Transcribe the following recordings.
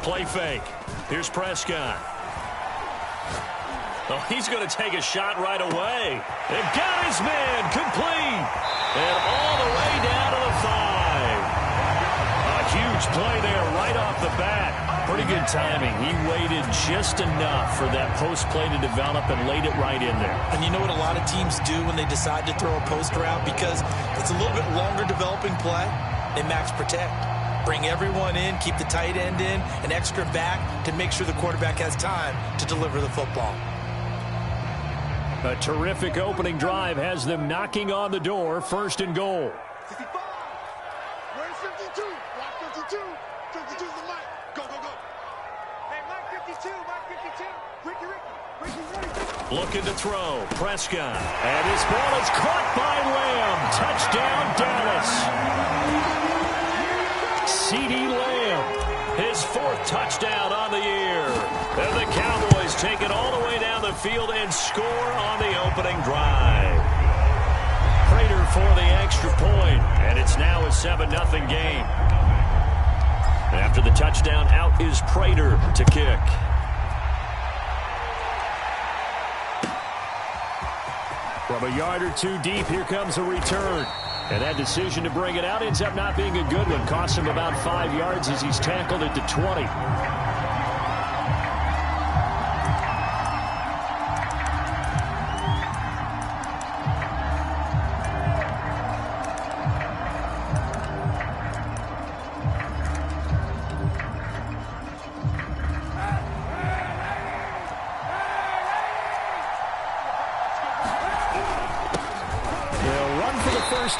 Play fake. Here's Prescott. Oh, he's going to take a shot right away. They've got his man complete. And all the way down to the 5. A huge play there right off the bat. Pretty good timing. He waited just enough for that post play to develop and laid it right in there. And you know what a lot of teams do when they decide to throw a post route? Because it's a little bit longer developing play. They max protect. Bring everyone in, keep the tight end in, an extra back to make sure the quarterback has time to deliver the football. A terrific opening drive has them knocking on the door. First and goal. 55. Where's 52? Block 52. 52's the mic. Go, go, go. Hey, Mike 52. Mike 52. Ricky, ready. Looking to throw. Prescott. And his ball is caught by Lamb. Touchdown, Dallas. CeeDee Lamb, his 4th touchdown on the year. And the Cowboys take it all the way down the field and score on the opening drive. Prater for the extra point, and it's now a 7-0 game. After the touchdown, out is Prater to kick. From a yard or two deep, here comes a return. And that decision to bring it out ends up not being a good one. Costs him about 5 yards as he's tackled it to 20.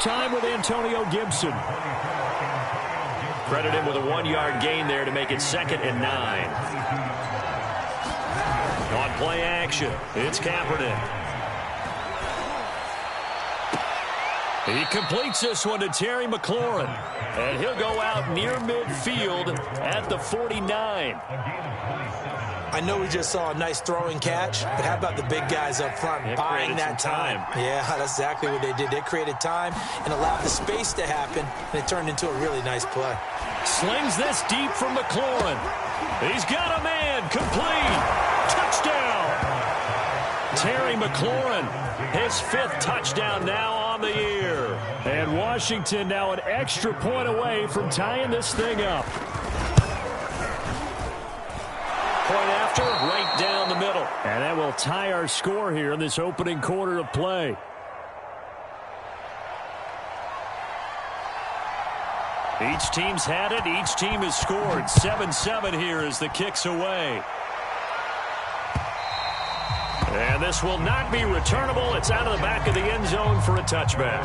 Time with Antonio Gibson. Credit him with a 1-yard gain there to make it 2nd and 9. On play action, it's Kaepernick. He completes this one to Terry McLaurin. And he'll go out near midfield at the 49. I know we just saw a nice throwing catch, but how about the big guys up front buying that time? Yeah, that's exactly what they did. They created time and allowed the space to happen, and it turned into a really nice play. Slings this deep from McLaurin. He's got a man. Complete. Touchdown. Terry McLaurin, his 5th touchdown now on the year. And Washington now an extra point away from tying this thing up. Point after, right down the middle. And that will tie our score here in this opening quarter of play. Each team's had it. Each team has scored. 7-7 here as the kick's away. And this will not be returnable. It's out of the back of the end zone for a touchback.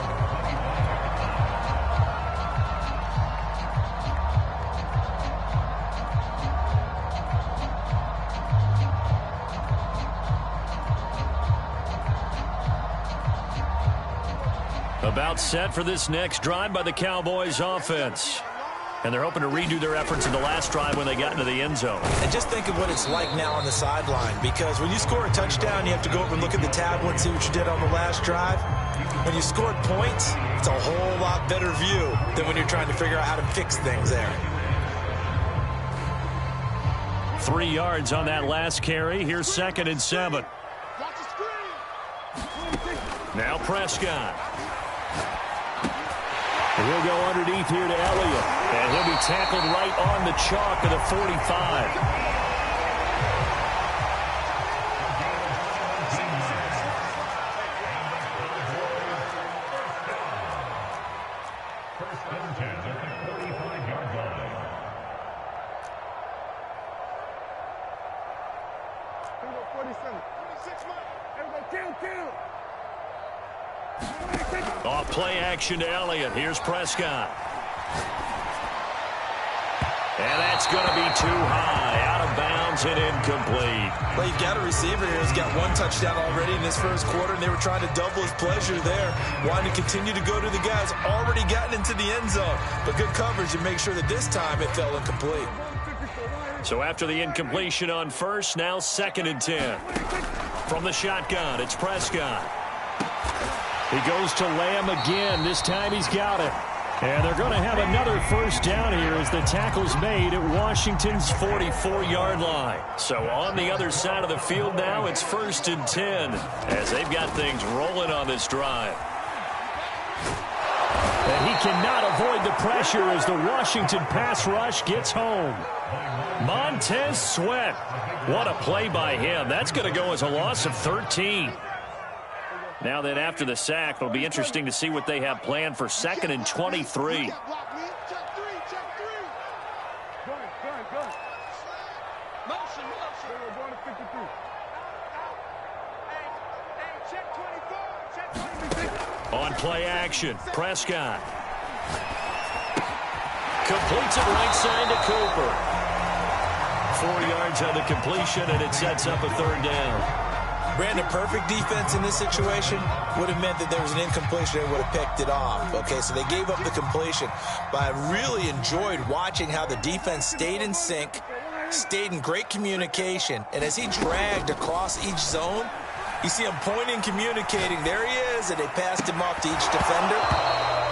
About set for this next drive by the Cowboys offense. And they're hoping to redo their efforts in the last drive when they got into the end zone. And just think of what it's like now on the sideline, because when you score a touchdown, you have to go over and look at the tablet and see what you did on the last drive. When you scored points, it's a whole lot better view than when you're trying to figure out how to fix things there. 3 yards on that last carry. Here's 2nd and 7. Now Prescott. He'll go underneath here to Elliott. And he'll be tackled right on the chalk of the 45. Off play action to Elliott. Here's Prescott. And that's going to be too high. Out of bounds and incomplete. Well, you've got a receiver here who's got 1 touchdown already in this first quarter, and they were trying to double his pleasure there, wanting to continue to go to the guys already gotten into the end zone. But good coverage to make sure that this time it fell incomplete. So after the incompletion on first, now 2nd and 10. From the shotgun, it's Prescott. He goes to Lamb again. This time he's got it. And they're going to have another first down here as the tackle's made at Washington's 44-yard line. So on the other side of the field now, it's 1st and 10 as they've got things rolling on this drive. And he cannot avoid the pressure as the Washington pass rush gets home. Montez Sweat. What a play by him. That's going to go as a loss of 13. Now then, after the sack, it'll be interesting to see what they have planned for 2nd and 23. On play action, Prescott. Completes it right side to Cooper. 4 yards on the completion, and it sets up a 3rd down. Brandon, perfect defense in this situation would have meant that there was an incompletion. They would have picked it off. Okay, so they gave up the completion. But I really enjoyed watching how the defense stayed in sync, stayed in great communication. And as he dragged across each zone, you see him pointing, communicating. There he is, and they passed him off to each defender.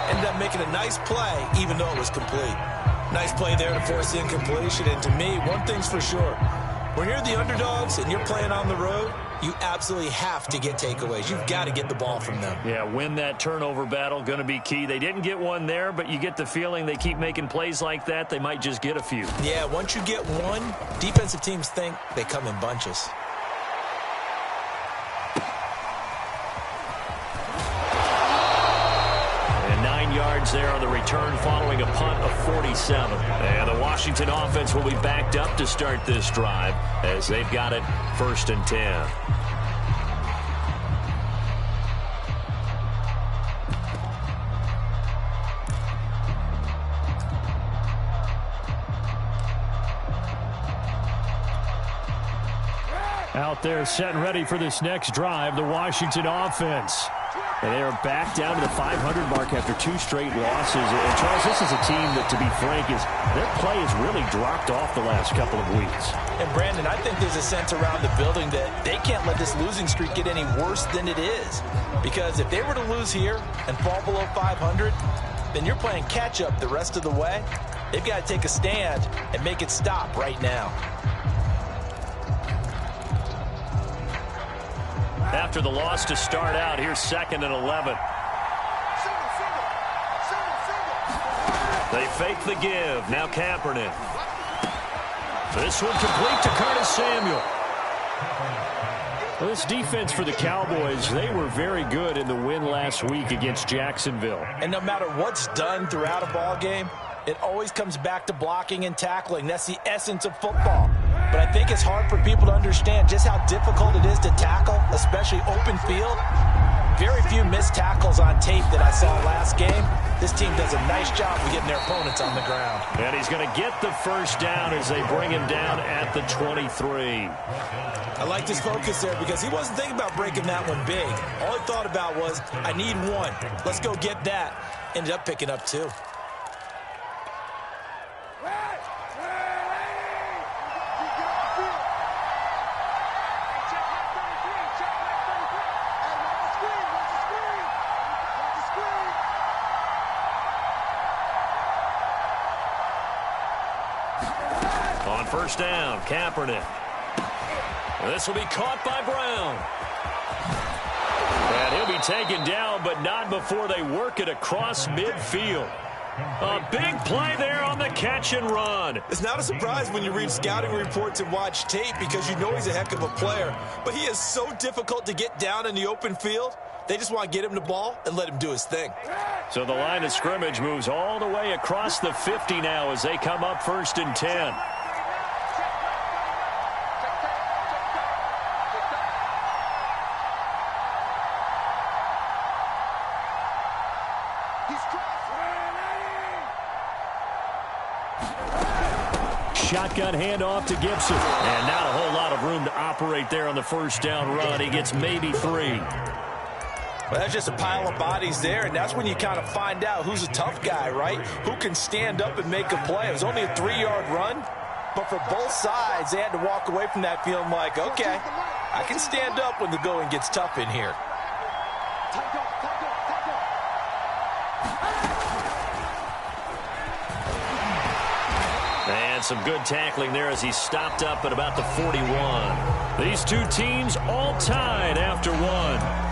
Ended up making a nice play, even though it was complete. Nice play there to force the incompletion. And to me, one thing's for sure. When you're the underdogs and you're playing on the road, you absolutely have to get takeaways. You've got to get the ball from them. Yeah, win that turnover battle, going to be key. They didn't get one there, but you get the feeling they keep making plays like that, they might just get a few. Yeah, once you get one, defensive teams think they come in bunches. And 9 yards there on the return following a punt of 47. And the Washington offense will be backed up to start this drive as they've got it 1st and 10. Out there set and ready for this next drive, the Washington offense. And they are back down to the 500 mark after 2 straight losses. And, Charles, this is a team that, to be frank, their play has really dropped off the last couple of weeks. And, Brandon, I think there's a sense around the building that they can't let this losing streak get any worse than it is. Because if they were to lose here and fall below 500, then you're playing catch-up the rest of the way. They've got to take a stand and make it stop right now. After the loss to start out, here's 2nd and 11. They fake the give. Now Kaepernick. This one complete to Curtis Samuel. Well, this defense for the Cowboys, they were very good in the win last week against Jacksonville. And no matter what's done throughout a ball game, it always comes back to blocking and tackling. That's the essence of football. But I think it's hard for people to understand just how difficult it is to tackle, especially open field. Very few missed tackles on tape that I saw last game. This team does a nice job of getting their opponents on the ground. And he's going to get the first down as they bring him down at the 23. I like his focus there because he wasn't thinking about breaking that one big. All he thought about was, I need one. Let's go get that. Ended up picking up 2. On first down, Kaepernick. This will be caught by Brown. And he'll be taken down, but not before they work it across midfield. A big play there on the catch and run. It's not a surprise when you read scouting reports and watch tape because you know he's a heck of a player. But he is so difficult to get down in the open field. They just want to get him the ball and let him do his thing. So the line of scrimmage moves all the way across the 50 now as they come up 1st and 10. Shotgun handoff to Gibson. And not a whole lot of room to operate there on the first down run. He gets maybe 3. Well, that's just a pile of bodies there, and that's when you kind of find out who's a tough guy, right? Who can stand up and make a play. It was only a 3-yard run, but for both sides, they had to walk away from that feeling like, okay, I can stand up when the going gets tough in here. And some good tackling there as he stopped up at about the 41. These two teams all tied after one.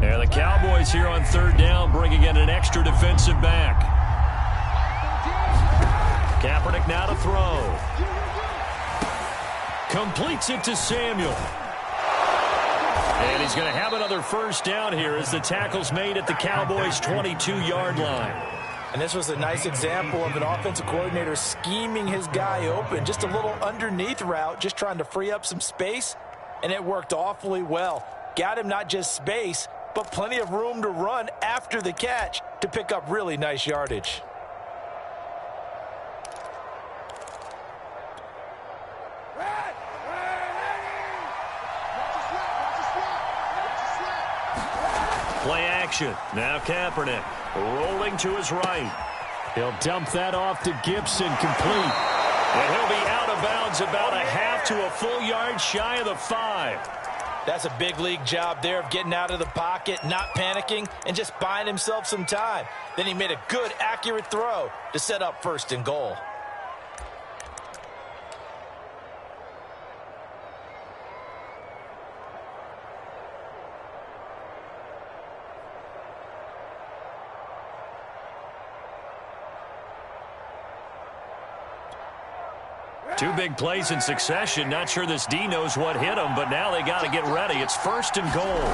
And the Cowboys here on third down, bringing in an extra defensive back. Kaepernick now to throw. Completes it to Samuel. And he's going to have another first down here as the tackle's made at the Cowboys' 22-yard line. And this was a nice example of an offensive coordinator scheming his guy open. Just a little underneath route, just trying to free up some space. And it worked awfully well. Got him not just space, but plenty of room to run after the catch to pick up really nice yardage. Play action. Now Kaepernick rolling to his right. He'll dump that off to Gibson, complete. And he'll be out of bounds about a half to a full yard shy of the 5. That's a big league job there of getting out of the pocket, not panicking, and just buying himself some time. Then he made a good, accurate throw to set up first and goal. Two big plays in succession. Not sure this D knows what hit him, but now they got to get ready. It's first and goal.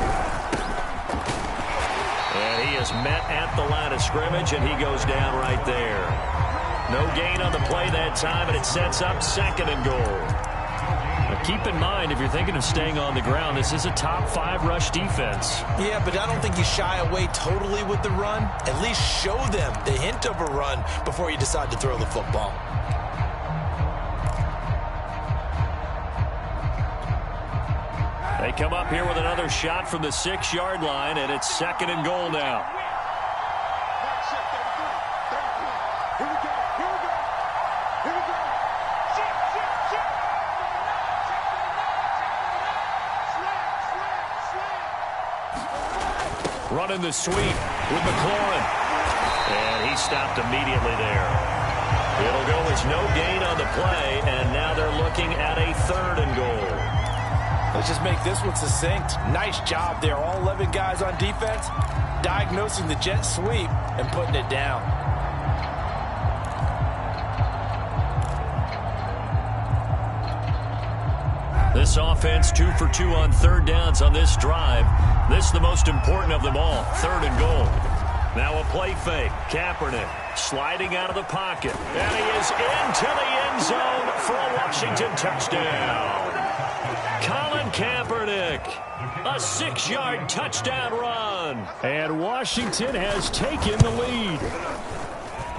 And he is met at the line of scrimmage, and he goes down right there. No gain on the play that time, and it sets up second and goal. Now keep in mind, if you're thinking of staying on the ground, this is a top 5 rush defense. Yeah, but I don't think you shy away totally with the run. At least show them the hint of a run before you decide to throw the football. They come up here with another shot from the 6-yard line, and it's second and goal now. Running the sweep with McLaurin. And he stopped immediately there. It'll go as no gain on the play, and now they're looking at a third and goal. Let's just make this one succinct. Nice job there. All 11 guys on defense diagnosing the jet sweep and putting it down. This offense 2 for 2 on third downs on this drive. This is the most important of them all. Third and goal. Now a play fake. Kaepernick sliding out of the pocket. And he is into the end zone for a Washington touchdown. Colin Kaepernick, a 6-yard touchdown run. And Washington has taken the lead.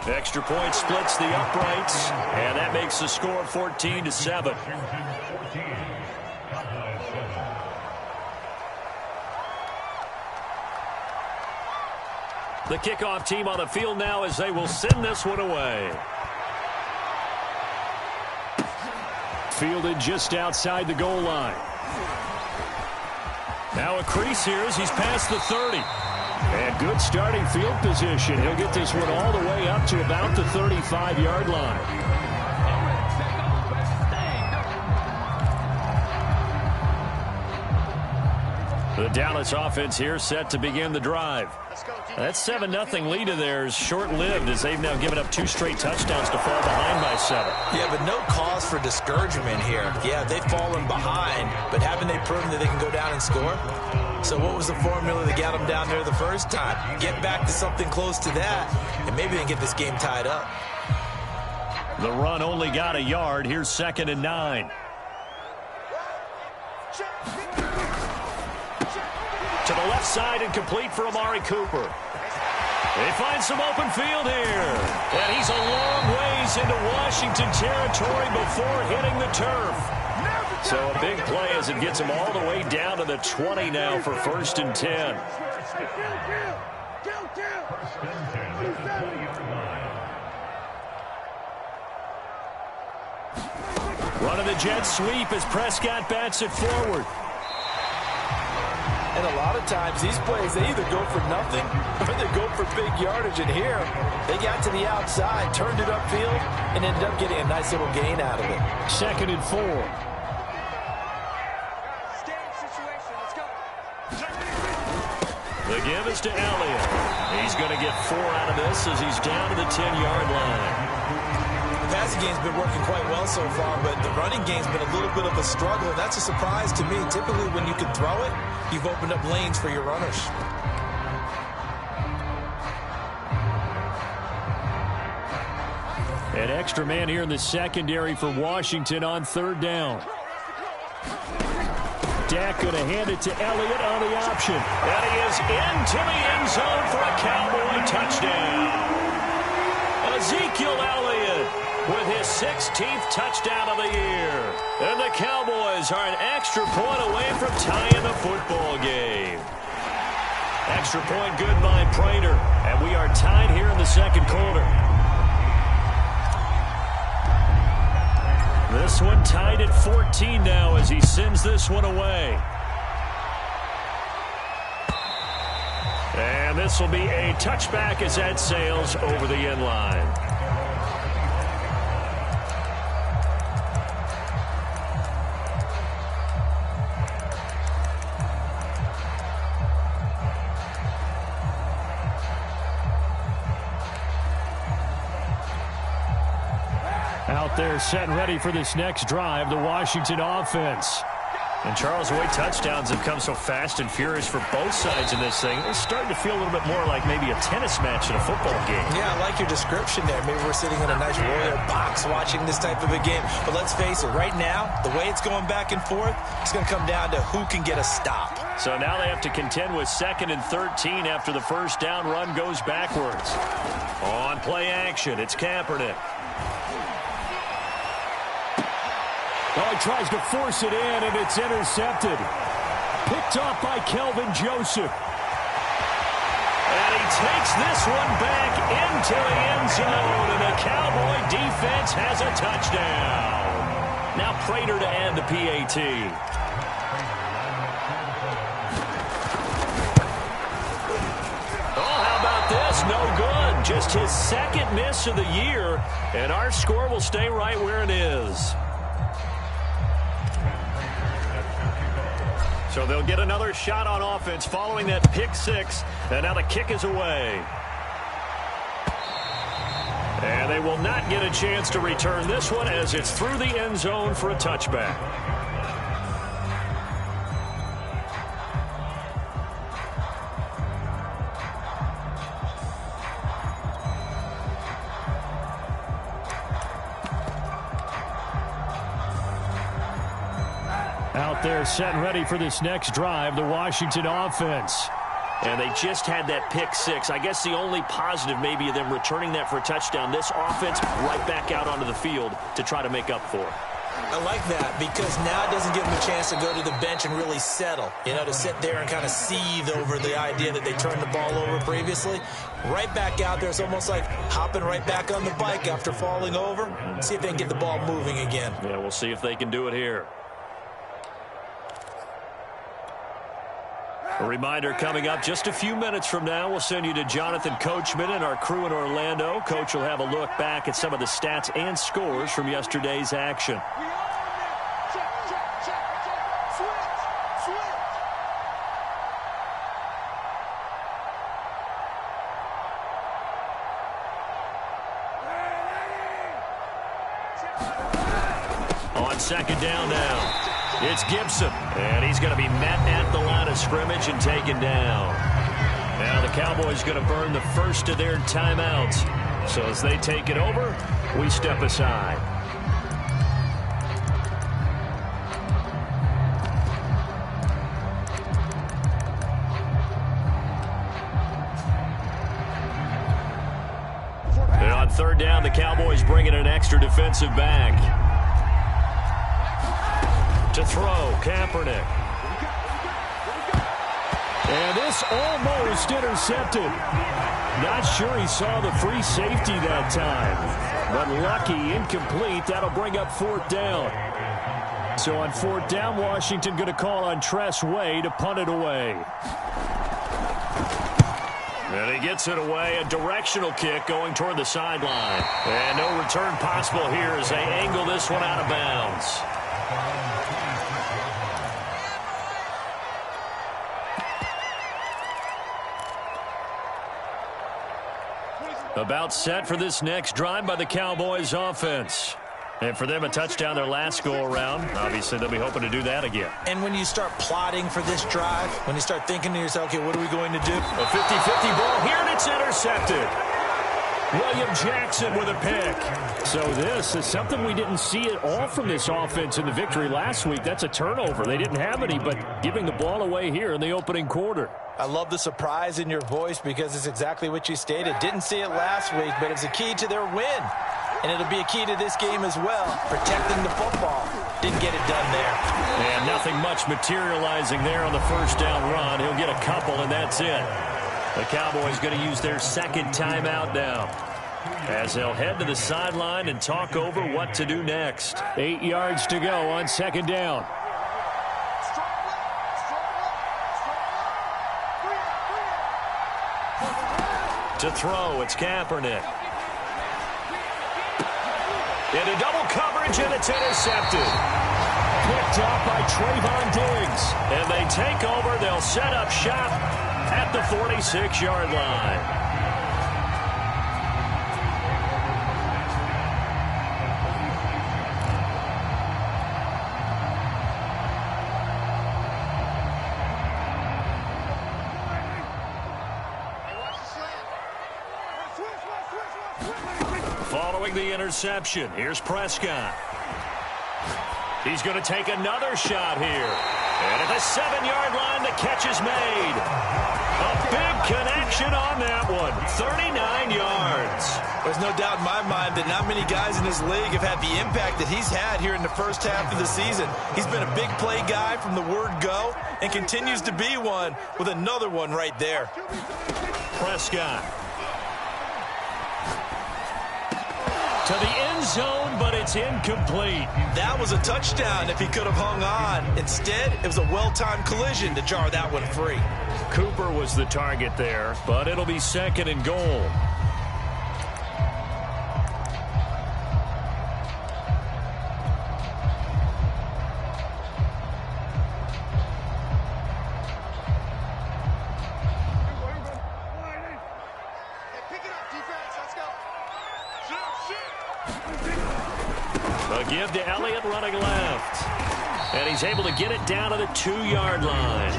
Extra point splits the uprights, and that makes the score 14-7. The kickoff team on the field now as they will send this one away. Fielded just outside the goal line. Now a crease here as he's past the 30. And good starting field position. He'll get this one all the way up to about the 35-yard line. The Dallas offense here set to begin the drive. That 7-0 lead of theirs short-lived as they've now given up 2 straight touchdowns to fall behind by 7. Yeah, but no cause for discouragement here. Yeah, they've fallen behind, but haven't they proven that they can go down and score? So what was the formula that got them down there the first time? Get back to something close to that, and maybe they can get this game tied up. The run only got a yard. Here's 2nd and 9. To the left side and complete for Amari Cooper. They find some open field here. And he's a long ways into Washington territory before hitting the turf. So a big play as it gets them all the way down to the 20 now for 1st and 10. Running the jet sweep as Prescott bats it forward. And a lot of times these plays, they either go for nothing or they go for big yardage. And here, they got to the outside, turned it upfield, and ended up getting a nice little gain out of it. 2nd and 4. The give is to Elliott. He's going to get 4 out of this as he's down to the 10-yard line. The passing game's been working quite well so far, but the running game's been a little bit of a struggle. That's a surprise to me. Typically, when you can throw it, you've opened up lanes for your runners. An extra man here in the secondary for Washington on 3rd down. Dak going to hand it to Elliott on the option. And he is into the end zone for a Cowboy touchdown. Ezekiel Elliott with his 16th touchdown of the year. And the Cowboys are an extra point away from tying the football game. Extra point good by Prater. And we are tied here in the 2nd quarter. This one tied at 14 now as he sends this one away. And this will be a touchback as that sails over the end line. Out there set and ready for this next drive, the Washington offense. And Charles, the way touchdowns have come so fast and furious for both sides in this thing, it's starting to feel a little bit more like maybe a tennis match in a football game. Yeah, I like your description there. Maybe we're sitting in a nice royal box watching this type of a game. But let's face it, right now, the way it's going back and forth, it's going to come down to who can get a stop. So now they have to contend with 2nd and 13 after the first down run goes backwards. On play action, it's Kaepernick. Oh, he tries to force it in, and it's intercepted. Picked off by Kelvin Joseph. And he takes this one back into the end zone, and the Cowboy defense has a touchdown. Now Prater to add the PAT. Oh, how about this? No good. Just his 2nd miss of the year, and our score will stay right where it is. So they'll get another shot on offense following that pick 6. And now the kick is away. And they will not get a chance to return this one as it's through the end zone for a touchback. Out there set and ready for this next drive, the Washington offense. And they just had that pick 6. I guess the only positive maybe of them returning that for a touchdown. This offense right back out onto the field to try to make up for it. I like that because now it doesn't give them a chance to go to the bench and really settle. You know, to sit there and kind of seethe over the idea that they turned the ball over previously. Right back out there. It's almost like hopping right back on the bike after falling over. See if they can get the ball moving again. Yeah, we'll see if they can do it here. A reminder coming up just a few minutes from now, we'll send you to Jonathan Coachman and our crew in Orlando. Coach will have a look back at some of the stats and scores from yesterday's action. On 2nd down now. It's Gibson, and he's going to be met at the line of scrimmage and taken down. Now the Cowboys going to burn the first of their timeouts. So as they take it over, we step aside. And on 3rd down, the Cowboys bring in an extra defensive back. To throw, Kaepernick. And this almost intercepted. Not sure he saw the free safety that time. But lucky, incomplete. That'll bring up 4th down. So on 4th down, Washington going to call on Tress Way to punt it away. And he gets it away. A directional kick going toward the sideline. And no return possible here as they angle this one out of bounds. About set for this next drive by the Cowboys offense. And for them, a touchdown their last go-around. Obviously, they'll be hoping to do that again. And when you start plotting for this drive, when you start thinking to yourself, okay, what are we going to do? A 50-50 ball here, and it's intercepted. William Jackson with a pick. So this is something we didn't see at all from this offense in the victory last week. That's a turnover. They didn't have any, but giving the ball away here in the opening quarter. I love the surprise in your voice because it's exactly what you stated. Didn't see it last week, but it's a key to their win. And it'll be a key to this game as well, protecting the football. Didn't get it done there. And nothing much materializing there on the first down run. He'll get a couple, and that's it. The Cowboys going to use their second timeout now, as they'll head to the sideline and talk over what to do next. 8 yards to go on 2nd down. To throw, it's Kaepernick. Into double coverage, and it's intercepted. Picked off by Trayvon Diggs. And they take over. They'll set up shop at the 46-yard line. Following the interception, here's Prescott. He's going to take another shot here. And at the 7-yard line, the catch is made. A big connection on that one. 39 yards. There's no doubt in my mind that not many guys in this league have had the impact that he's had here in the first half of the season. He's been a big play guy from the word go and continues to be one with another one right there. Prescott. To the end zone, but it's incomplete. That was a touchdown if he could have hung on. Instead, it was a well-timed collision to jar that one free. Cooper was the target there, but it'll be 2nd and goal. A give to Elliott running left. And he's able to get it down to the 2-yard line.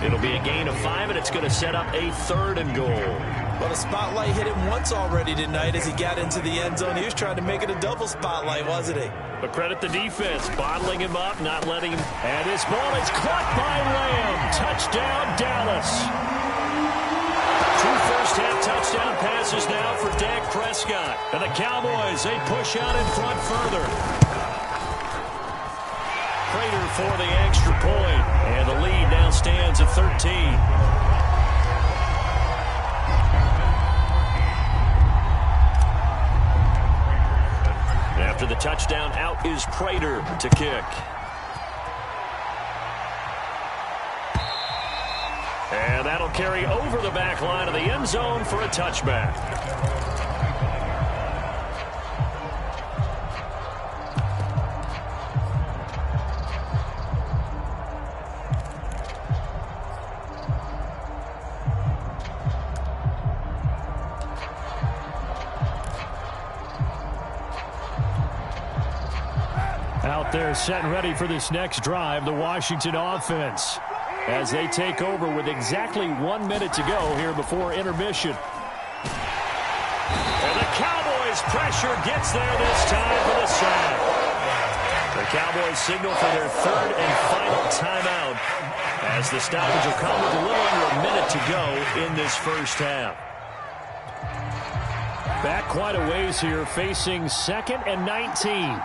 It'll be a gain of 5, and it's going to set up a 3rd and goal. Well, the spotlight hit him once already tonight as he got into the end zone. He was trying to make it a double spotlight, wasn't he? But credit the defense, bottling him up, not letting him. And this ball is caught by Lamb. Touchdown, Dallas. 2 first-half touchdown passes now for Dak Prescott. And the Cowboys, they push out in front further. Prater for the extra point. And the lead now stands at 13. After the touchdown, out is Prater to kick. And that'll carry over the back line of the end zone for a touchback. Out there set and ready for this next drive, the Washington offense, as they take over with exactly 1 minute to go here before intermission. And the Cowboys pressure gets there this time for the sack. The Cowboys signal for their 3rd and final timeout, as the stoppage will come with a little under a minute to go in this first half. Back quite a ways here, facing 2nd and 19.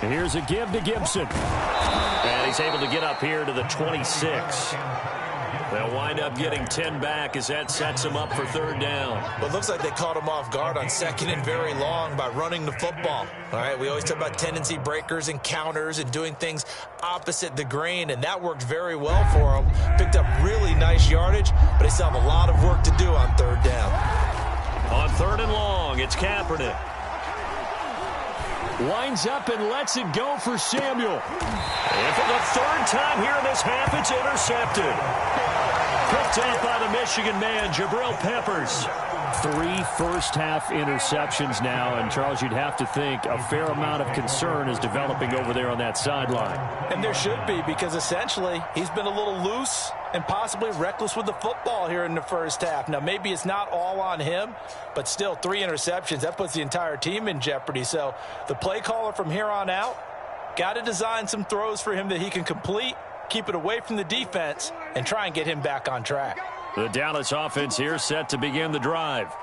And here's a give to Gibson. And he's able to get up here to the 26. They'll wind up getting 10 back as that sets him up for third down. Well, it looks like they caught him off guard on second and very long by running the football. All right, we always talk about tendency breakers and counters and doing things opposite the grain, and that worked very well for them. Picked up really nice yardage, but they still have a lot of work to do on third down. On third and long, it's Kaepernick. Winds up and lets it go for Samuel. And for the third time here in this half, it's intercepted. Picked up by the Michigan man, Jabril Peppers. 3 first-half interceptions now, and Charles, you'd have to think a fair amount of concern is developing over there on that sideline. And there should be, because essentially he's been a little loose and possibly reckless with the football here in the first half. Now, maybe it's not all on him, but still 3 interceptions. That puts the entire team in jeopardy. So the play caller from here on out got to design some throws for him that he can complete, keep it away from the defense, and try and get him back on track. The Dallas offense here set to begin the drive.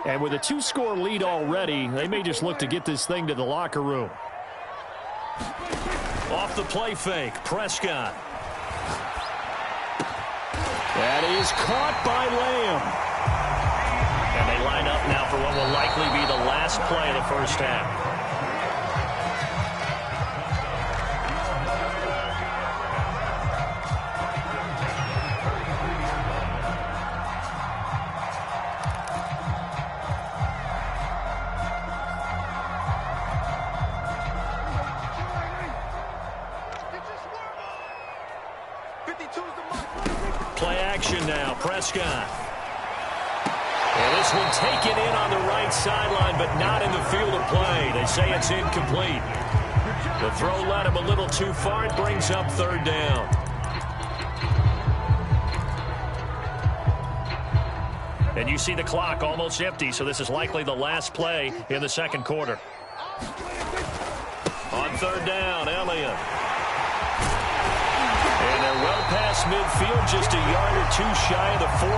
And with a 2-score lead already, they may just look to get this thing to the locker room. Off the play fake, Prescott. That is caught by Lamb. And they line up now for what will likely be the last play of the first half. Play action now, Prescott. And this one taken in on the right sideline, but not in the field of play. They say it's incomplete. The throw led him a little too far. It brings up third down. And you see the clock almost empty, so this is likely the last play in the second quarter. On third down, Elliott. And they're well past midfield, just a yard or two shy of the 40.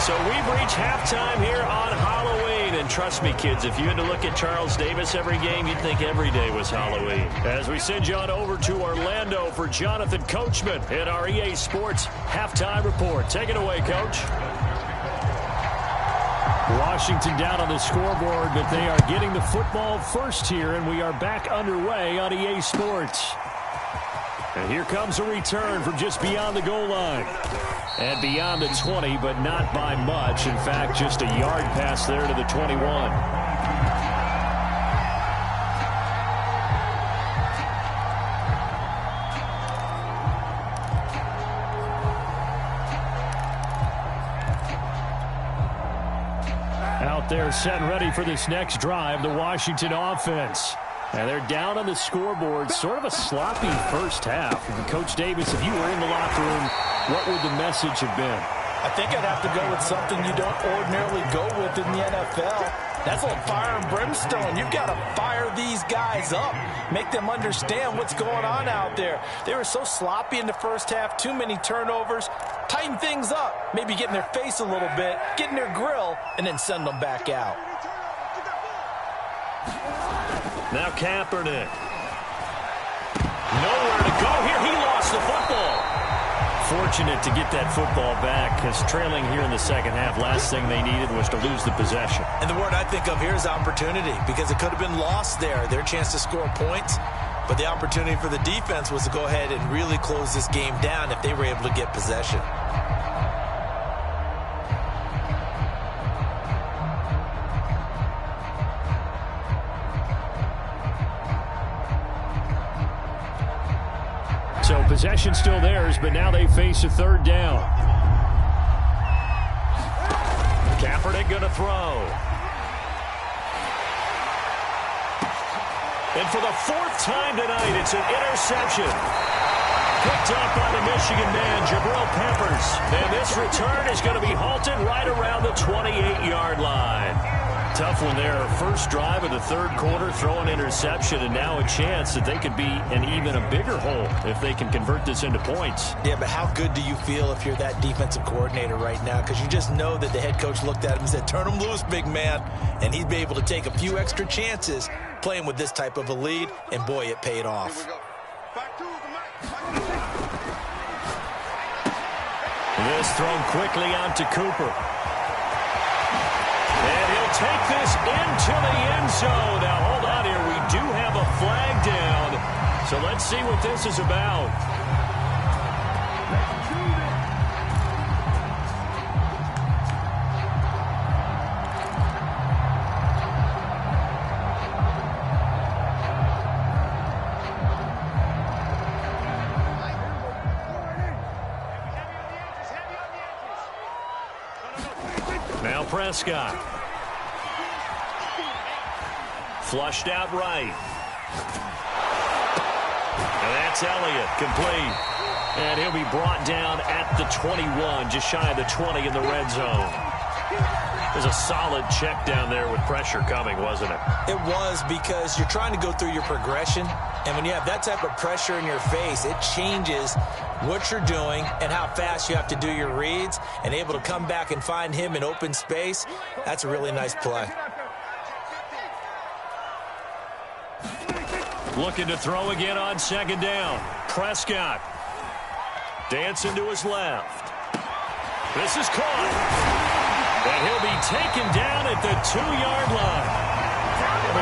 So we've reached halftime here on Halloween. And trust me, kids, if you had to look at Charles Davis every game, you'd think every day was Halloween. As we send you on over to Orlando for Jonathan Coachman in our EA Sports Halftime Report. Take it away, Coach. Washington down on the scoreboard, but they are getting the football first here, and we are back underway on EA Sports. And here comes a return from just beyond the goal line. And beyond the 20, but not by much. In fact, just a yard pass there to the 21. Out there set and ready for this next drive, the Washington offense. And they're down on the scoreboard, sort of a sloppy first half. And Coach Davis, if you were in the locker room, what would the message have been? I think I'd have to go with something you don't ordinarily go with in the NFL. That's a little fire and brimstone. You've got to fire these guys up, make them understand what's going on out there. They were so sloppy in the first half, too many turnovers. Tighten things up, maybe get in their face a little bit, get in their grill, and then send them back out. Now Kaepernick. Nowhere to go here. He lost the football. Fortunate to get that football back, because trailing here in the second half, last thing they needed was to lose the possession. And the word I think of here is opportunity, because it could have been lost there, their chance to score points. But the opportunity for the defense was to go ahead and really close this game down if they were able to get possession. So possession still theirs, but now they face a third down. Kaepernick going to throw. And for the fourth time tonight, it's an interception. Picked up by the Michigan man, Jabril Peppers. And this return is going to be halted right around the 28-yard line. Tough one there. First drive of the third quarter, throw an interception, and now a chance that they could be in even a bigger hole if they can convert this into points. Yeah, but how good do you feel if you're that defensive coordinator right now? Because you just know that the head coach looked at him and said, turn him loose, big man. And he'd be able to take a few extra chances playing with this type of a lead, and boy, it paid off. This thrown quickly out to Cooper. And he'll take this into the end zone. Now, hold on here. We do have a flag down. So let's see what this is about. Now Prescott. Flushed out right. And that's Elliott, complete. And he'll be brought down at the 21, just shy of the 20 in the red zone. There's a solid check down there with pressure coming, wasn't it? It was, because you're trying to go through your progression, and when you have that type of pressure in your face, it changes what you're doing and how fast you have to do your reads, and able to come back and find him in open space. That's a really nice play. Looking to throw again on second down. Prescott dancing to his left. This is caught. And he'll be taken down at the 2-yard line.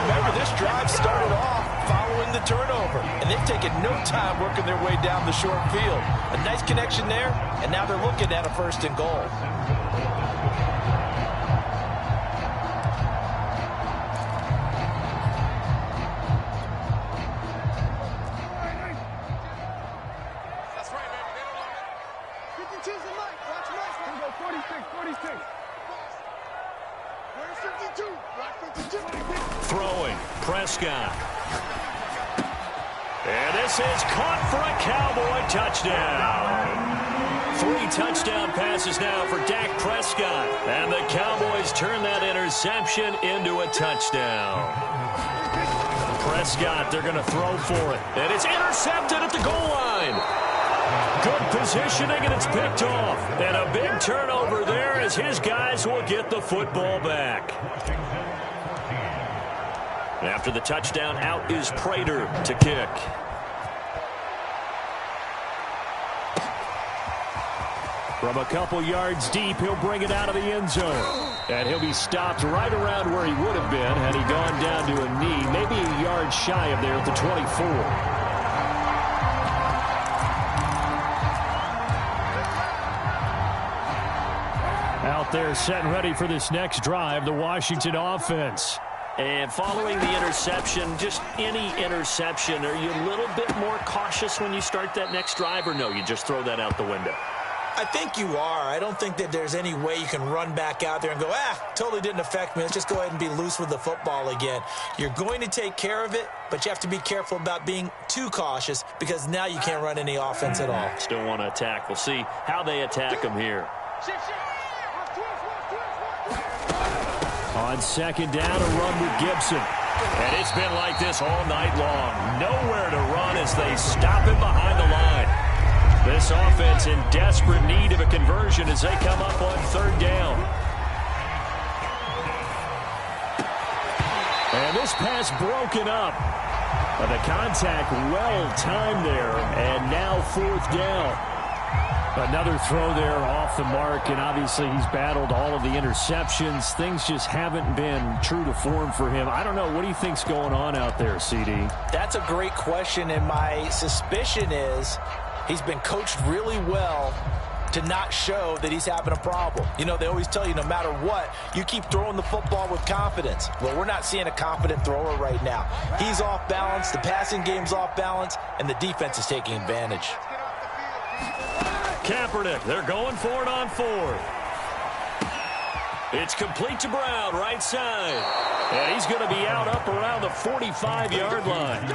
Remember, this drive started off following the turnover, and they've taken no time working their way down the short field. A nice connection there, and now they're looking at a 1st and goal. That's right, baby. 52's the mic. Watch Mike. Here we go. 46. Where's 52? Block 52. Throwing. Prescott. And this is caught for a Cowboy touchdown. 3 touchdown passes now for Dak Prescott. And the Cowboys turn that interception into a touchdown. Prescott, they're going to throw for it. And it's intercepted at the goal line. Good positioning, and it's picked off. And a big turnover there as his guys will get the football back. After the touchdown, out is Prater to kick. From a couple yards deep, he'll bring it out of the end zone. And he'll be stopped right around where he would have been had he gone down to a knee, maybe a yard shy of there at the 24. Out there set and ready for this next drive, the Washington offense. And following the interception, just any interception, are you a little bit more cautious when you start that next drive, or no, you just throw that out the window? I think you are. I don't think that there's any way you can run back out there and go, totally didn't affect me. Let's just go ahead and be loose with the football again. You're going to take care of it, but you have to be careful about being too cautious, because now you can't run any offense at all. Still want to attack. We'll see how they attack them here. On second down, a run with Gibson. And it's been like this all night long. Nowhere to run as they stop him behind the line. This offense in desperate need of a conversion as they come up on third down. And this pass broken up. But the contact well timed there. And now 4th down. Another throw there off the mark, and obviously he's battled all of the interceptions. Things just haven't been true to form for him. I don't know. What do you think's going on out there, CD? That's a great question, and my suspicion is he's been coached really well to not show that he's having a problem. You know, they always tell you no matter what, you keep throwing the football with confidence. Well, we're not seeing a confident thrower right now. He's off balance, the passing game's off balance, and the defense is taking advantage. Kaepernick, they're going for it on 4th. It's complete to Brown, right side. And he's going to be out up around the 45-yard line.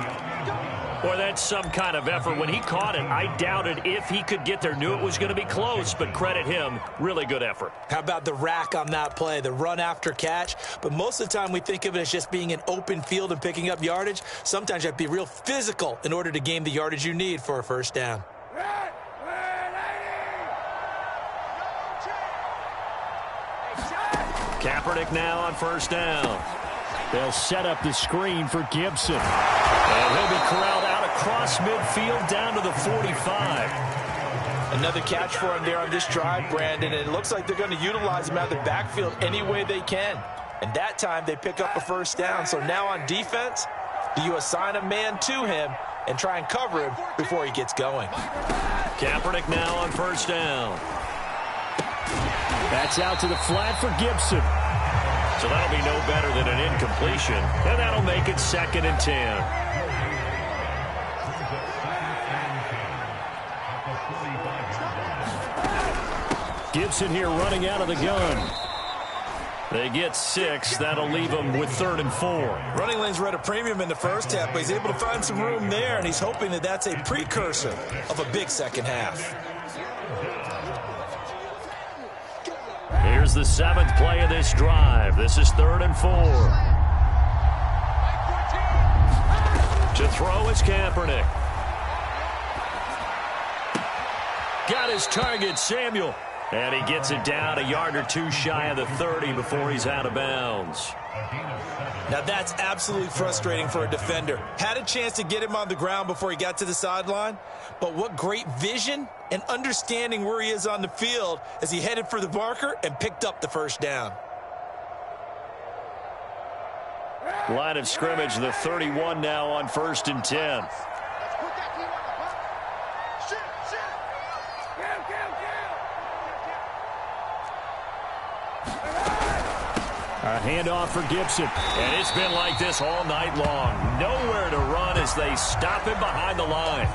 Boy, that's some kind of effort. When he caught it, I doubted if he could get there. Knew it was going to be close, but credit him. Really good effort. How about the rack on that play, the run after catch? But most of the time we think of it as just being an open field and picking up yardage. Sometimes you have to be real physical in order to gain the yardage you need for a first down. Kaepernick now on first down. They'll set up the screen for Gibson. And he'll be corralled out across midfield down to the 45. Another catch for him there on this drive, Brandon, and it looks like they're going to utilize him out of the backfield any way they can. And that time they pick up a first down. So now on defense, do you assign a man to him and try and cover him before he gets going? Kaepernick now on first down. That's out to the flat for Gibson. So that'll be no better than an incompletion, and that'll make it 2nd and 10. Gibson here running out of the gun. They get 6. That'll leave them with 3rd and 4. Running lanes were at a premium in the first half, but he's able to find some room there, and he's hoping that that's a precursor of a big second half. Here's the 7th play of this drive. This is 3rd and 4. To throw is Kaepernick. Got his target, Samuel. And he gets it down a yard or two shy of the 30 before he's out of bounds. Now that's absolutely frustrating for a defender. Had a chance to get him on the ground before he got to the sideline, but what great vision and understanding where he is on the field as he headed for the marker and picked up the first down. Line of scrimmage, the 31 now on 1st and 10. A handoff for Gibson. And it's been like this all night long. Nowhere to run as they stop him behind the line.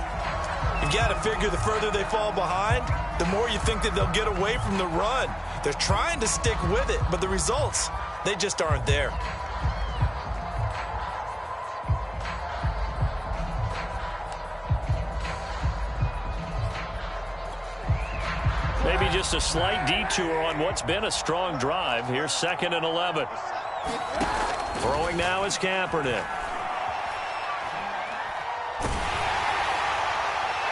You got to figure the further they fall behind, the more you think that they'll get away from the run. They're trying to stick with it, but the results, they just aren't there. Maybe just a slight detour on what's been a strong drive. Here's 2nd and 11. Throwing now is Kaepernick.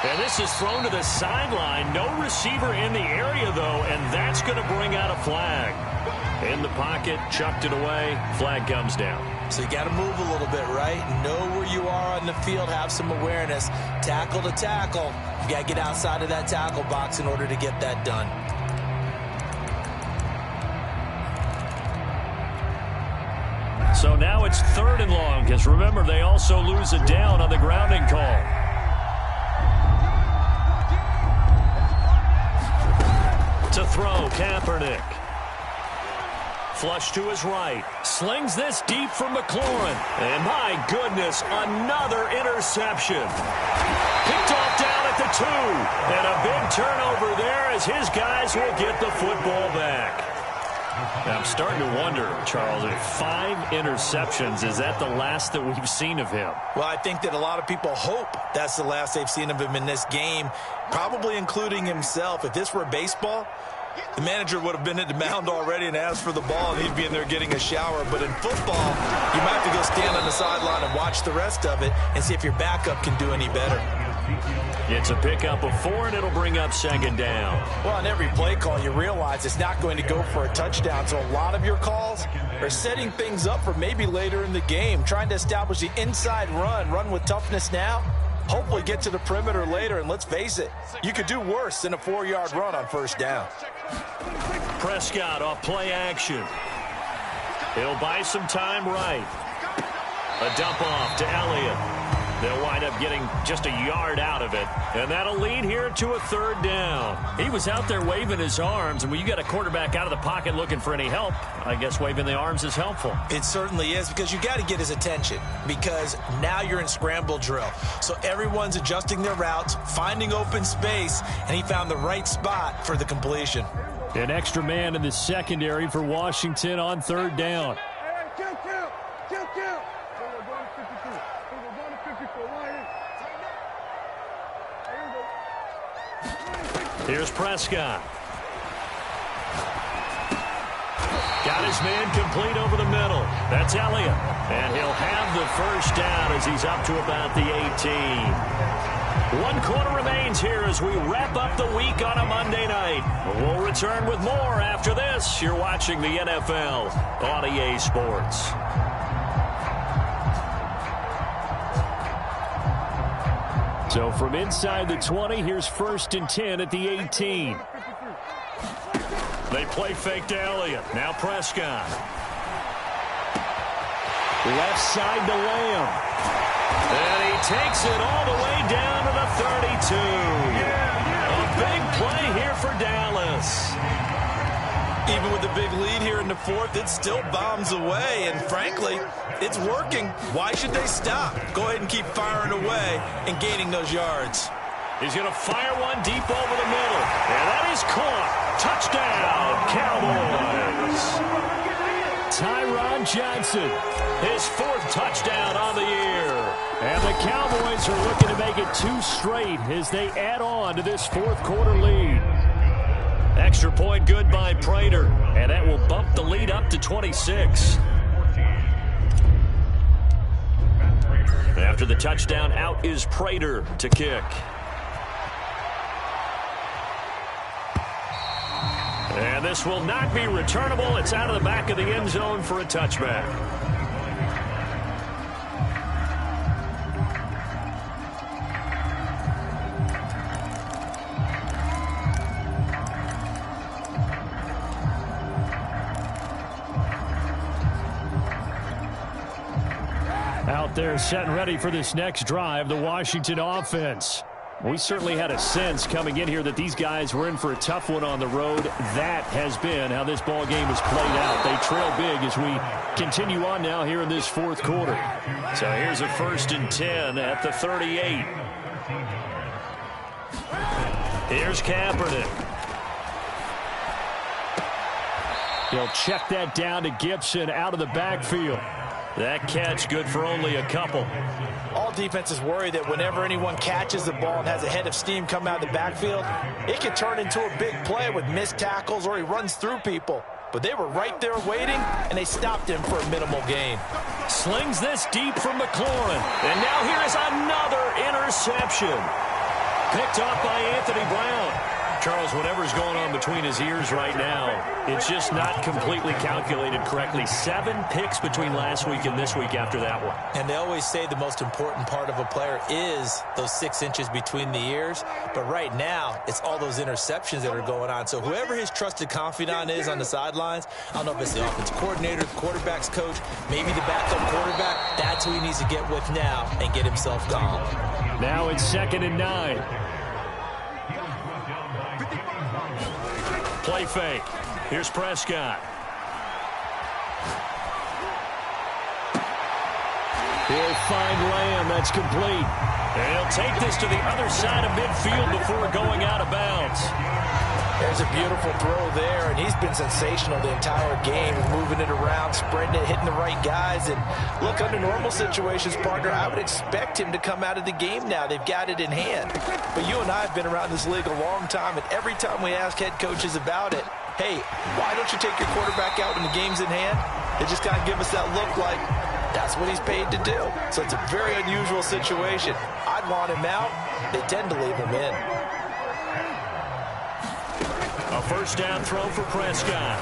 And this is thrown to the sideline. No receiver in the area, though, and that's going to bring out a flag. In the pocket, chucked it away. Flag comes down. So you got to move a little bit, right? Know where you are on the field. Have some awareness. Tackle to tackle. You got to get outside of that tackle box in order to get that done. So now it's 3rd and long, because remember, they also lose a down on the grounding call. To throw, Kaepernick. Flush to his right. Slings this deep from McLaurin. And my goodness, another interception. Picked off down at the 2. And a big turnover there as his guys will get the football back. Now, I'm starting to wonder, Charles, if 5 interceptions, is that the last that we've seen of him? Well, I think that a lot of people hope that's the last they've seen of him in this game, probably including himself. If this were baseball, the manager would have been at the mound already and asked for the ball, and he'd be in there getting a shower. But in football, you might have to go stand on the sideline and watch the rest of it and see if your backup can do any better. It's a pickup of 4, and it'll bring up 2nd down. Well, on every play call, you realize it's not going to go for a touchdown. So a lot of your calls are setting things up for maybe later in the game, trying to establish the inside run with toughness now. Hopefully get to the perimeter later, and let's face it, you could do worse than a 4-yard run on 1st down. Prescott off play action. He'll buy some time right. A dump off to Elliott. They'll wind up getting just a yard out of it, and that'll lead here to a 3rd down. He was out there waving his arms, and when you get a quarterback out of the pocket looking for any help, I guess waving the arms is helpful. It certainly is, because you got to get his attention, because now you're in scramble drill. So everyone's adjusting their routes, finding open space, and he found the right spot for the completion. An extra man in the secondary for Washington on 3rd down. Here's Prescott. Got his man complete over the middle. That's Elliott. And he'll have the first down as he's up to about the 18. 1 quarter remains here as we wrap up the week on a Monday night. We'll return with more after this. You're watching the NFL on EA Sports. So from inside the 20, here's 1st and 10 at the 18. They play fake to Elliott. Now Prescott. Left side to Lamb. And he takes it all the way down to the 32. A big play here for Dallas. Even with the big lead here in the 4th, it still bombs away. And frankly, it's working. Why should they stop? Go ahead and keep firing away and gaining those yards. He's going to fire one deep over the middle. And that is caught. Touchdown, Cowboys. Tyron Johnson, his 4th touchdown on the year. And the Cowboys are looking to make it 2 straight as they add on to this 4th quarter lead. Extra point good by Prater, and that will bump the lead up to 26. After the touchdown, out is Prater to kick. And this will not be returnable. It's out of the back of the end zone for a touchback. Out there set and ready for this next drive, the Washington offense. We certainly had a sense coming in here that these guys were in for a tough one on the road. That has been how this ball game has played out. They trail big as we continue on now here in this 4th quarter. So here's a 1st and 10 at the 38. Here's Kaepernick. He'll check that down to Gibson out of the backfield. That catch good for only a couple. All defenses worry that whenever anyone catches the ball and has a head of steam come out of the backfield, it can turn into a big play with missed tackles or he runs through people. But they were right there waiting, and they stopped him for a minimal gain. Slings this deep from McLaurin. And now here is another interception. Picked off by Anthony Brown. Charles, whatever's going on between his ears right now, it's just not completely calculated correctly. 7 picks between last week and this week after that one. And they always say the most important part of a player is those 6 inches between the ears. But right now, it's all those interceptions that are going on. So whoever his trusted confidant is on the sidelines, I don't know if it's the offensive coordinator, the quarterback's coach, maybe the backup quarterback, that's who he needs to get with now and get himself calm. Now it's 2nd and 9. Play fake. Here's Prescott. He'll find Lamb. That's complete. And he'll take this to the other side of midfield before going out of bounds. There's a beautiful throw there, and he's been sensational the entire game, moving it around, spreading it, hitting the right guys. And look, under normal situations, partner, I would expect him to come out of the game now. They've got it in hand. But you and I have been around this league a long time, and every time we ask head coaches about it, hey, why don't you take your quarterback out when the game's in hand? They just kind of give us that look like that's what he's paid to do. So it's a very unusual situation. I'd want him out. They tend to leave him in. A 1st down throw for Prescott.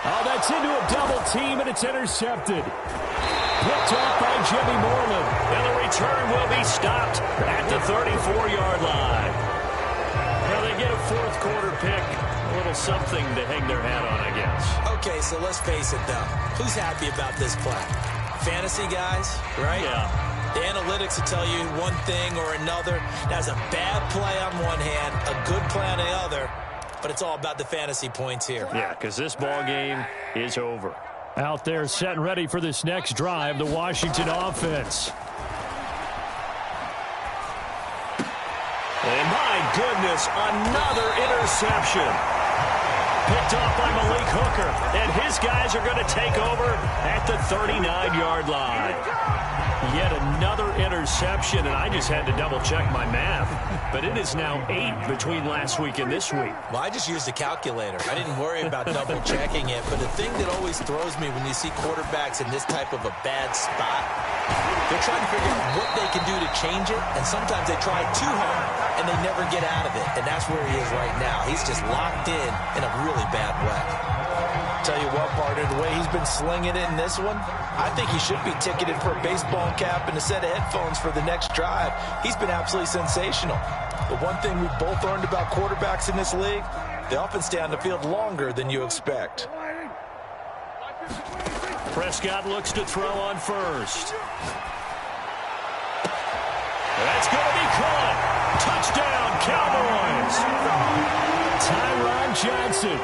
Oh, that's into a double team, and it's intercepted. Picked off by Jimmy Moreland. And the return will be stopped at the 34-yard line. Now they get a 4th quarter pick. A little something to hang their hat on, I guess. Okay, so let's face it, though. Who's happy about this play? Fantasy guys, right? Yeah. The analytics will tell you one thing or another. That's a bad play on one hand, a good play on the other. But it's all about the fantasy points here. Yeah, because this ball game is over. Out there set and ready for this next drive, the Washington offense. And my goodness, another interception. Picked off by Malik Hooker. And his guys are going to take over at the 39-yard line. Yet another interception, and I just had to double-check my math. But it is now 8 between last week and this week. Well, I just used a calculator. I didn't worry about double-checking it. But the thing that always throws me when you see quarterbacks in this type of a bad spot, they're trying to figure out what they can do to change it, and sometimes they try too hard, and they never get out of it. And that's where he is right now. He's just locked in a really bad way. Tell you what, partner, the way he's been slinging it in this one, I think he should be ticketed for a baseball cap and a set of headphones for the next drive. He's been absolutely sensational. The one thing we've both learned about quarterbacks in this league, they often stay on the field longer than you expect. Prescott looks to throw on first. That's going to be caught. Touchdown, Cowboys. Tyron Johnson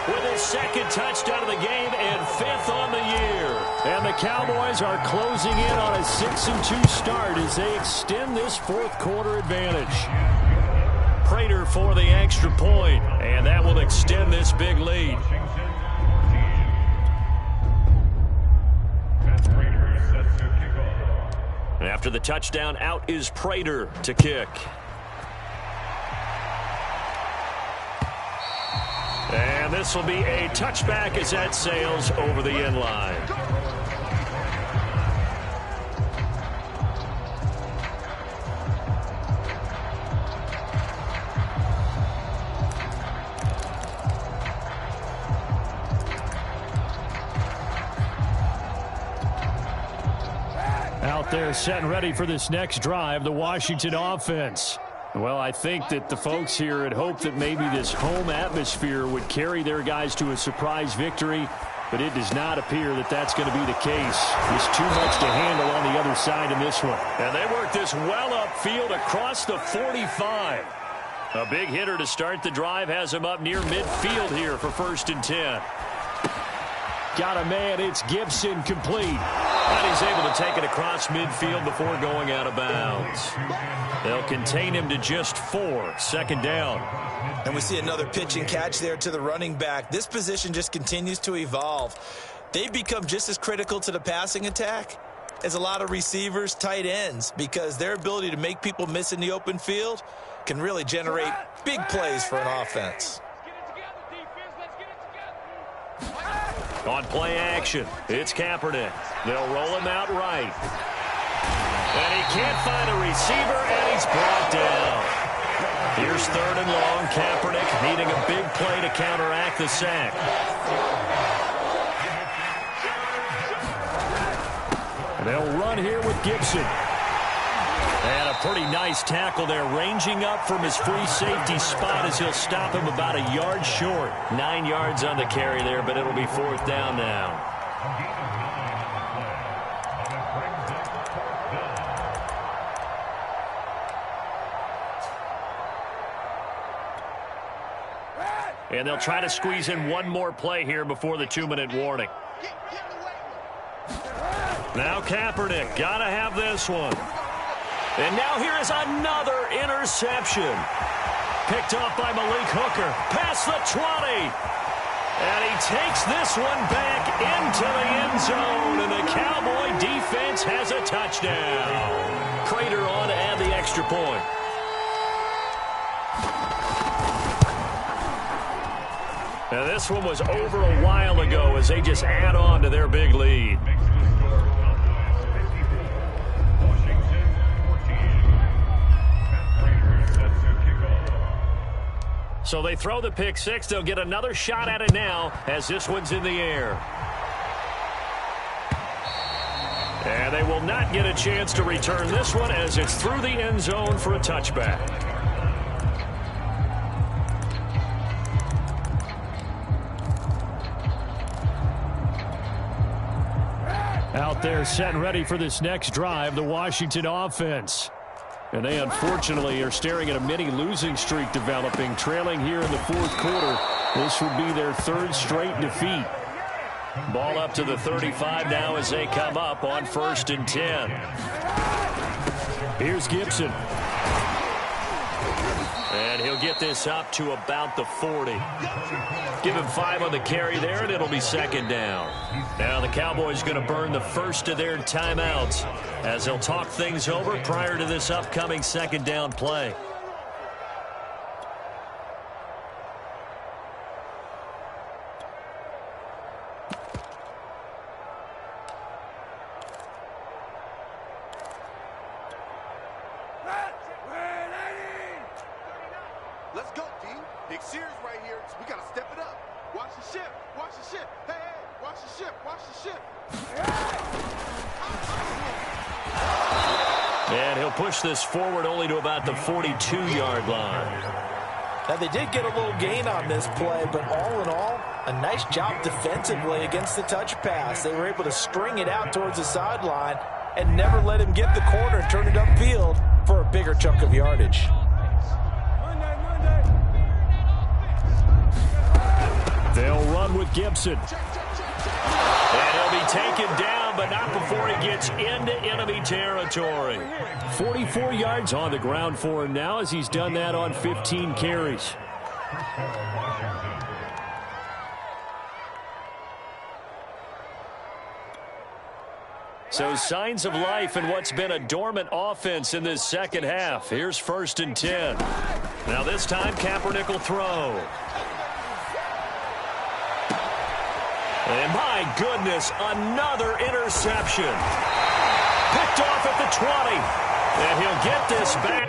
with his second touchdown of the game and 5th on the year. And the Cowboys are closing in on a 6-2 start as they extend this fourth quarter advantage. Prater for the extra point, and that will extend this big lead. After the touchdown, out is Prater to kick. And this will be a touchback as that sails over the end line. Out there set and ready for this next drive, the Washington offense. Well, I think that the folks here had hoped that maybe this home atmosphere would carry their guys to a surprise victory, but it does not appear that that's going to be the case. There's too much to handle on the other side in this one. And they work this well upfield across the 45. A big hitter to start the drive has him up near midfield here for 1st and 10. Got a man, it's Gibson, complete. And he's able to take it across midfield before going out of bounds. They'll contain him to just 4, 2nd down. And we see another pitch and catch there to the running back. This position just continues to evolve. They've become just as critical to the passing attack as a lot of receivers, tight ends, because their ability to make people miss in the open field can really generate big plays for an offense. On play action, it's Kaepernick. They'll roll him out right. And he can't find a receiver, and he's brought down. Here's 3rd and long. Kaepernick needing a big play to counteract the sack. And they'll run here with Gibson. And a pretty nice tackle there, ranging up from his free safety spot as he'll stop him about a yard short. 9 yards on the carry there, but it'll be 4th down now. And they'll try to squeeze in one more play here before the 2-minute warning. Now Kaepernick, gotta have this one. And now here is another interception. Picked off by Malik Hooker. Past the 20. And he takes this one back into the end zone. And the Cowboy defense has a touchdown. Prater on to add the extra point. Now this one was over a while ago as they just add on to their big lead. So they throw the pick six. They'll get another shot at it now as this one's in the air. And they will not get a chance to return this one as it's through the end zone for a touchback. Out there set and ready for this next drive, the Washington offense. And they unfortunately are staring at a mini losing streak developing, trailing here in the 4th quarter. This would be their 3rd straight defeat. Ball up to the 35 now as they come up on 1st and 10. Here's Gibson. And he'll get this up to about the 40. Give him 5 on the carry there, and it'll be second down. Now the Cowboys going to burn the first of their timeouts as they'll talk things over prior to this upcoming second down play. Let's go, team. Big series right here. We got to step it up. Watch the ship. Watch the ship. Hey, hey. Watch the ship. Watch the ship. And he'll push this forward only to about the 42-yard line. Now, they did get a little gain on this play, but all in all, a nice job defensively against the touch pass. They were able to string it out towards the sideline and never let him get the corner and turn it upfield for a bigger chunk of yardage. They'll run with Gibson. And he'll be taken down, but not before he gets into enemy territory. 44 yards on the ground for him now as he's done that on 15 carries. So signs of life in what's been a dormant offense in this second half. Here's 1st and 10. Now this time Kaepernick will throw. And my goodness, another interception. Picked off at the 20. And he'll get this back